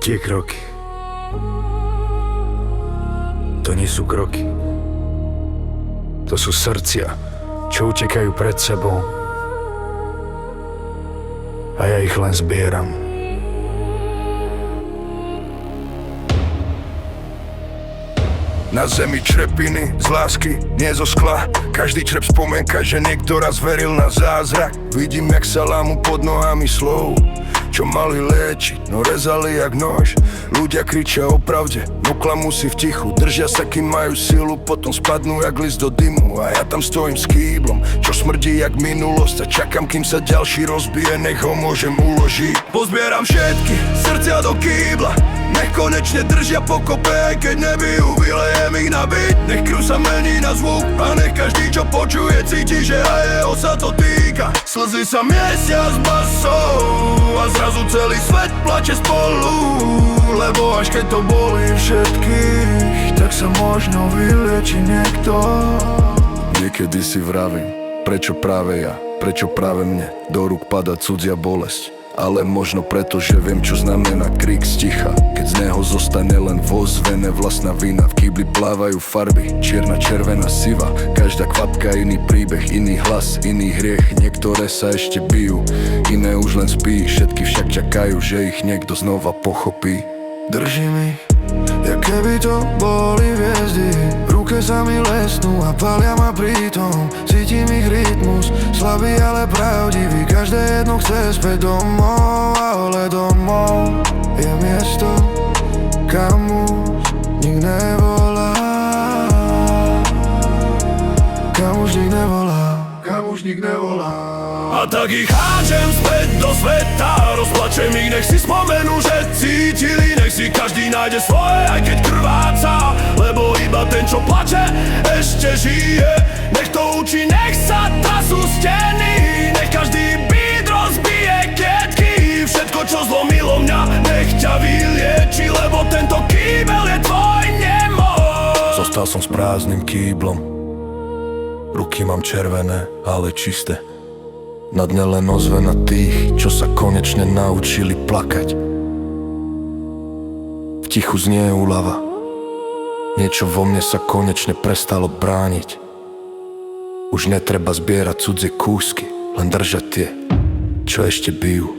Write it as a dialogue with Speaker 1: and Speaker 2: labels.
Speaker 1: Tie kroky, to nie sú kroky. To sú srdcia, čo utekajú pred sebou. A ja ich len zbieram.
Speaker 2: Na zemi črepiny z lásky, nie zo skla. Každý črep spomienka, že niekto raz veril na zázrak. Vidím, jak sa lámu pod nohami slov, čo mali liečiť, no rezali jak nož. Ľudia kričia o pravde, no klamú si v tichu. Držia sa, kým majú silu, potom spadnú jak list do dymu. A ja tam stojím s kýblom, čo smrdí jak minulosť. A čakám, kým sa ďalší rozbije, nech ho môžem uložiť. Pozbieram všetky srdcia do kýbla, nech konečne držia pokope, keď nebijú, vylejem ich na byt. Nech krv sa mení na zvuk a nech každý, čo počuje, cíti, že aj jeho sa to týka. Slzy sa miesia s basou a zrazu celý svet plače spolu. Lebo až keď to bolí všetkých, tak sa možno vylieči niekto. Niekedy si vravím, prečo práve ja, prečo práve mne do rúk pada cudzia bolesť. Ale možno preto, že viem, čo znamená krík z ticha, keď z neho zostane len ozvené vlastná vina. V kýbli plávajú farby, čierna, červená, siva. Každá kvapka iný príbeh, iný hlas, iný hriech. Niektoré sa ešte bijú, iné už len spí. Všetky však čakajú, že ich niekto znova pochopí. Držím ich, jak keby to boli hviezdy. V ruke sa mi lesnú a palia ma pritom. Cítim ich rytmus, slabý, ale pravdivý. Každé jedno chce späť domov, ale domov je miesto, kam už nik nevolá. Kam už nik nevolá, kam už nik nevolá. A tak ich háčem späť do sveta, rozplačem ich, nech si spomenú, že cítili. Nech si každý nájde svoje, aj keď krváca. Lebo iba ten, čo plače, ešte žije. Nech to učí, nech sa trasú steny. Nech každý beat rozbije kietky. Všetko, čo zlomilo mňa, nech ťa vylieči. Lebo tento kýbel je tvoj nemoc. Zostal som s prázdnym kýblom, ruky mám červené, ale čisté. Na dne len ozvena tých, čo sa konečne naučili plakať. V tichu znie úľava, niečo vo mne sa konečne prestalo brániť. Už netreba zbierať cudzie kúsky, len držať tie, čo ešte bijú.